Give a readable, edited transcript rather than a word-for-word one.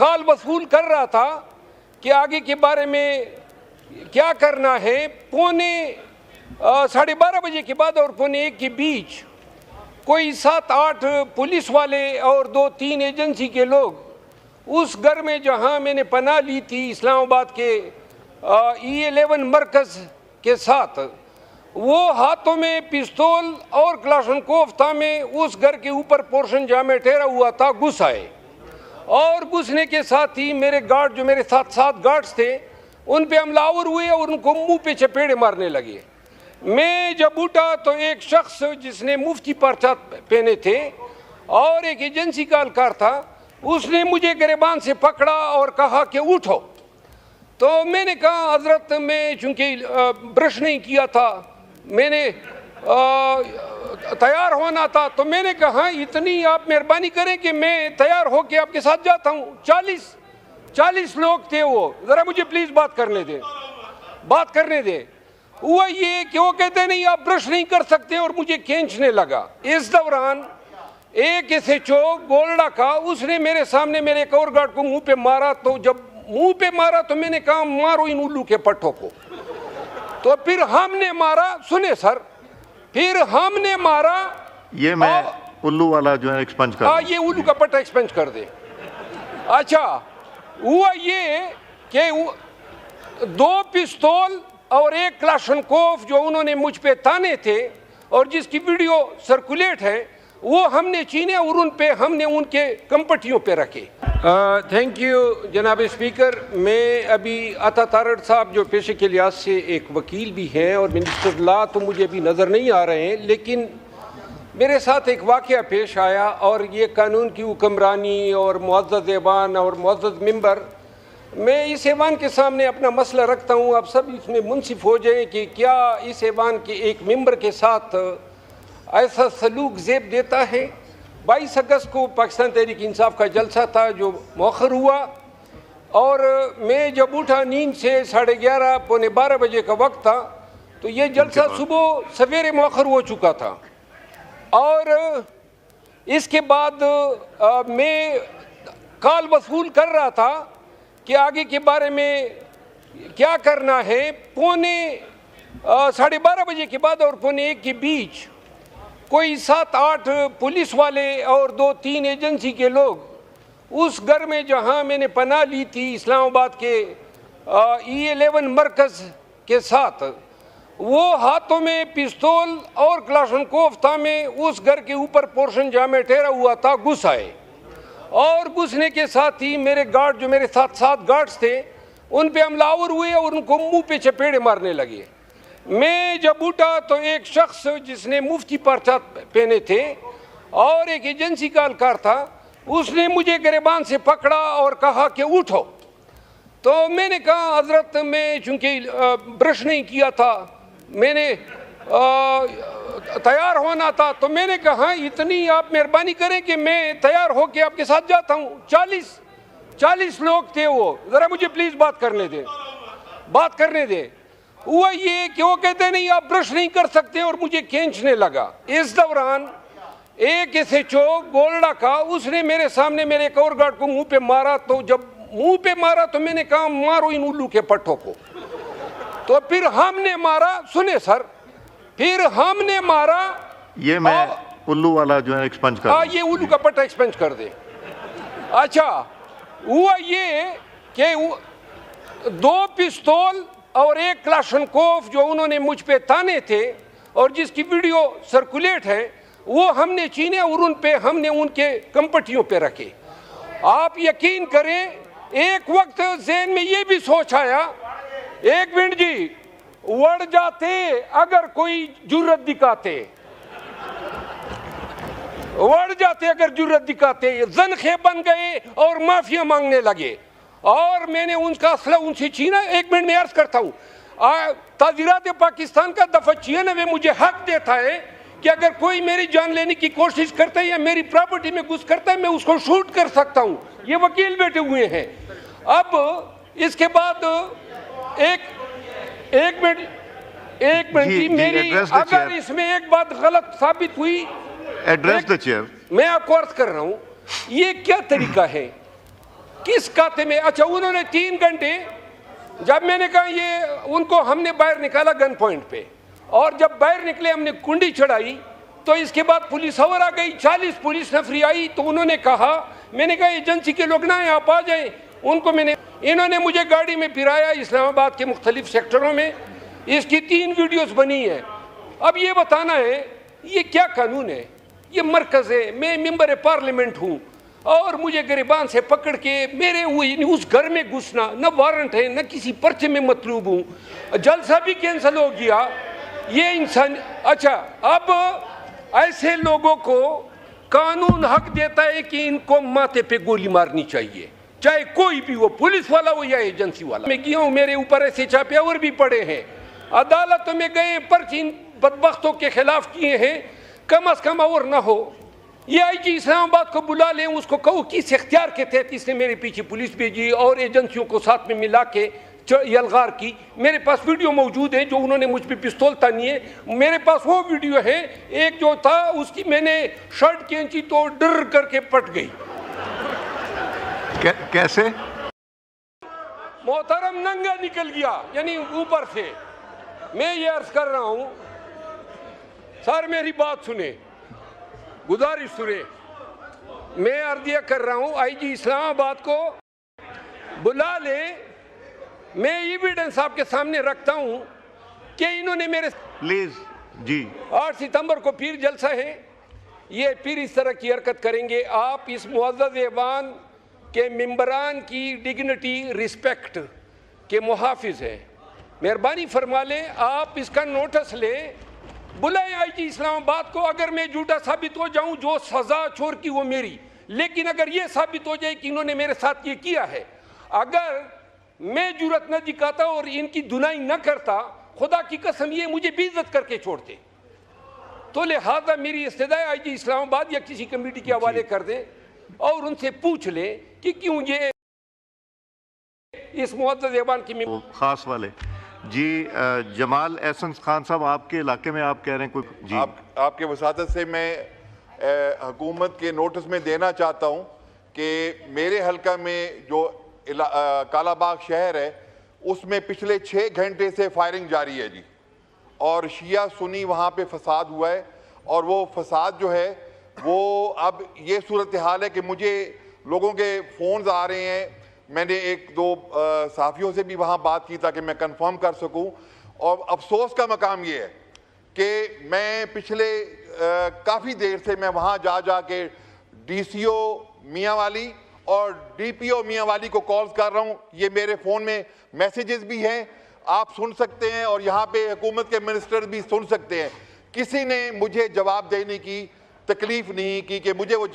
Call वसूल कर रहा था कि आगे के बारे में क्या करना है। पौने 12:30 बजे के बाद और पौने 1 के बीच कोई 7-8 पुलिस वाले और 2-3 एजेंसी के लोग उस घर में जहां मैंने पनाह ली थी इस्लामाबाद के E11 मरकज़ के साथ, वो हाथों में पिस्तौल और क्लाशनकोव था में उस घर के ऊपर पोर्शन जहाँ में ठहरा हुआ था घुस आए और घुसने के साथ ही मेरे गार्ड जो मेरे साथ 7 गार्ड्स थे उन पे हमलावर हुए और उनको मुंह पे चपेड़े मारने लगे। मैं जब उठा तो एक शख्स जिसने मुफ्ती पर्चा पहने थे और एक एजेंसी का अलकार था, उसने मुझे गिरबान से पकड़ा और कहा कि उठो। तो मैंने कहा हजरत मैं चूंकि ब्रश नहीं किया था, मैंने तैयार होना था, तो मैंने कहा इतनी आप मेहरबानी करें कि मैं तैयार होके आपके साथ जाता हूँ। 40 लोग थे वो, जरा मुझे प्लीज बात करने दे। हुआ ये कि वो कहते नहीं आप ब्रश नहीं कर सकते और मुझे खींचने लगा। इस दौरान एक SHO गोल्डा का उसने मेरे सामने मेरे एक और गार्ड को मुंह पे मारा। तो जब मुंह पे मारा तो मैंने कहा मारो इन उल्लू के पट्टों को। तो फिर हमने मारा, सुने सर, फिर हमने मारा। ये मैं उल्लू वाला जो है एक्सपंज कर, ये उल्लू का पट्टा एक्सपंज कर दे। अच्छा, हुआ ये कि 2 पिस्तौल और 1 क्लाशनकोव जो उन्होंने मुझ पे ताने थे और जिसकी वीडियो सर्कुलेट है, वो हमने छीने और उन पे हमने उनके कंपटियों पे रखे। थैंक यू जनाब स्पीकर। मैं अभी अता तारड़ साहब जो पेशे के लिहाज से एक वकील भी हैं और मिनिस्टर लॉ तो मुझे अभी नज़र नहीं आ रहे हैं, लेकिन मेरे साथ एक वाक़या पेश आया और ये कानून की हुक्मरानी और मुअज़्ज़ज़ ऐवान और मुअज़्ज़ज़ मेंबर, मैं इस ऐवान के सामने अपना मसला रखता हूँ। आप सब इसमें मुंसिफ हो जाएं कि क्या इस ऐवान के एक मेंबर के साथ ऐसा सलूक ज़ेब देता है। 22 अगस्त को पाकिस्तान तहरीक इंसाफ का जलसा था जो मौखर हुआ और मैं जब उठा नींद से 11:30 पौने 12 बजे का वक्त था, तो ये जलसा सुबह सवेरे मौखर हो चुका था। और इसके बाद मैं कॉल वसूल कर रहा था कि आगे के बारे में क्या करना है। पौने 12:30 बजे के बाद और पौने 1 के बीच कोई 7-8 पुलिस वाले और 2-3 एजेंसी के लोग उस घर में जहां मैंने पनाह ली थी इस्लामाबाद के E11 मरकज़ के साथ, वो हाथों में पिस्तौल और क्लाशनकोव था में उस घर के ऊपर पोर्शन जहाँ में ठहरा हुआ था घुस आए और घुसने के साथ ही मेरे गार्ड जो मेरे साथ 7 गार्ड्स थे उन पे हमलावर हुए और उनको मुंह पे चपेड़े मारने लगे। मैं जब उठा तो एक शख्स जिसने मुफ्ती पर्चा पहने थे और एक एजेंसी का अलकार था, उसने मुझे गिरबान से पकड़ा और कहा कि उठो। तो मैंने कहा हजरत मैं चूंकि ब्रश नहीं किया था, मैंने तैयार होना था, तो मैंने कहा इतनी आप मेहरबानी करें कि मैं तैयार होके आपके साथ जाता हूँ। 40 लोग थे वो, जरा मुझे प्लीज बात करने दे। हुआ ये कि वो कहते नहीं आप ब्रश नहीं कर सकते और मुझे खींचने लगा। इस दौरान एक SHO गोल्डा का उसने मेरे सामने मेरे एक और गार्ड को मुंह पे मारा। तो जब मुंह पे मारा तो मैंने कहा मारो इन उल्लू के पट्टों को। तो फिर हमने मारा, सुने सर, फिर हमने मारा। ये मैं उल्लू वाला जो है एक्सपंज कर, ये उल्लू का पट्टा एक्सपंज कर दे। अच्छा, हुआ ये कि 2 पिस्तौल और 1 क्लाशनकोव जो उन्होंने मुझ पे ताने थे और जिसकी वीडियो सर्कुलेट है, वो हमने छीने और उन पे हमने उनके कंपटियों पे रखे। आप यकीन करें, एक वक्त ज़हन में ये भी सोच आया, 1 मिनट जी, उड़ जाते अगर कोई जुर्रत दिखाते, उड़ जाते अगर जुर्रत दिखाते, ज़नखे बन गए और माफिया मांगने लगे और मैंने उनका असला उनसे छीना। 1 मिनट में अर्ज करता हूँ, ताज़ीरात पाकिस्तान का दफ़ा 96 मुझे हक देता है कि अगर कोई मेरी जान लेने की कोशिश करता है या मेरी प्रॉपर्टी में घुस करता है, मैं उसको शूट कर सकता हूँ। ये वकील बैठे हुए हैं। अब इसके बाद एक मिनट जी, मेरी अगर इसमें एक बात गलत साबित हुई, एड्रेस द चेयर। मैं आपको अर्ज कर रहा हूँ, ये क्या तरीका है? किस खाते में? अच्छा, उन्होंने 3 घंटे, जब मैंने कहा ये उनको हमने बाहर निकाला गन पॉइंट पे, और जब बाहर निकले हमने कुंडी चढ़ाई, तो इसके बाद पुलिस और आ गई, 40 पुलिस नफरी आई। तो उन्होंने कहा, मैंने कहा एजेंसी के लोग ना आप आ जाएं, उनको इन्होंने मुझे गाड़ी में फिराया इस्लामाबाद के मुख्तलिफ सेक्टरों में। इसकी 3 वीडियोस बनी है। अब ये बताना है ये क्या कानून है? ये मरकज़ है, मैं मेंबर पार्लियामेंट हूँ, और मुझे गिरबान से पकड़ के मेरे उस घर में घुसना, न वारंट है न किसी पर्चे में मतलूब हूँ, जलसा भी कैंसिल हो गया। ये इंसान, अच्छा, अब ऐसे लोगों को कानून हक देता है कि इनको माथे पे गोली मारनी चाहिए, चाहे कोई भी हो, पुलिस वाला हो या एजेंसी वाला। मैं गया हूँ, मेरे ऊपर ऐसे छापे और भी पड़े हैं, अदालतों में गए, पर्चे इन बदबख्तों के खिलाफ किए हैं, कम से कम और ना हो। ये आईजी इस्लामाबाद को बुला लें, उसको कहो किस इख्तियार के तहत इसने मेरे पीछे पुलिस भेजी और एजेंसियों को साथ में मिला के यलगार की। मेरे पास वीडियो मौजूद है जो उन्होंने मुझ पर पिस्तौल तानी है, मेरे पास वो वीडियो है। एक जो था उसकी मैंने शर्ट खींची तो डर करके पट गई। कैसे? मोहतरम नंगा निकल गया, यानी ऊपर से। मैं ये अर्ज कर रहा हूं, सर मेरी बात सुने, गुजारिश सुने। मैं अर्जिया कर रहा हूं आईजी इस्लामाबाद को बुला ले। मैं एविडेंस आपके सामने रखता हूं कि इन्होंने मेरे प्लीज जी 8 सितंबर को फिर जलसा है, ये फिर इस तरह की हरकत करेंगे। आप इस मुअज़्ज़ज़ ऐवान के मेंबरान की डिग्निटी रिस्पेक्ट के मुहाफिज हैं, मेहरबानी फरमा लें, आप इसका नोटिस लें, बुलाएं आईजी इस्लामाबाद को। अगर मैं झूठा साबित हो जाऊं, जो सजा चोर की वो मेरी, लेकिन अगर ये साबित हो जाए कि इन्होंने मेरे साथ ये किया है, अगर मैं जुर्रत न दिखाता और इनकी दुनाई न करता, खुदा की कसम ये मुझे बेइज्जत करके छोड़ते। तो लिहाजा मेरी इस्तदा है आईजी इस्लामाबाद या किसी कमेटी के हवाले कर दें और उनसे पूछ ले कि क्यों ये इस मुअज़्ज़ज़ ऐवान की खास वाले जी। जमाल एहसन खान साहब, आपके इलाके में आप कह रहे हैं कोई जी? आपके वसातत से मैं हुकूमत के नोटिस में देना चाहता हूँ कि मेरे हल्का में जो कालाबाग शहर है उसमें पिछले 6 घंटे से फायरिंग जारी है जी, और शिया सुन्नी वहाँ पे फसाद हुआ है। और वो फसाद जो है वो अब ये सूरत हाल है कि मुझे लोगों के फ़ोन्स आ रहे हैं। मैंने 1-2 सहाफ़ियों से भी वहाँ बात की ताकि मैं कंफर्म कर सकूँ। और अफसोस का मकाम ये है कि मैं पिछले काफ़ी देर से मैं वहाँ जा के DCO मियांवाली और DPO मियांवाली को कॉल्स कर रहा हूँ। ये मेरे फ़ोन में मैसेजेस भी हैं, आप सुन सकते हैं, और यहाँ पे हुकूमत के मिनिस्टर भी सुन सकते हैं। किसी ने मुझे जवाब देने की तकलीफ़ नहीं की कि मुझे वो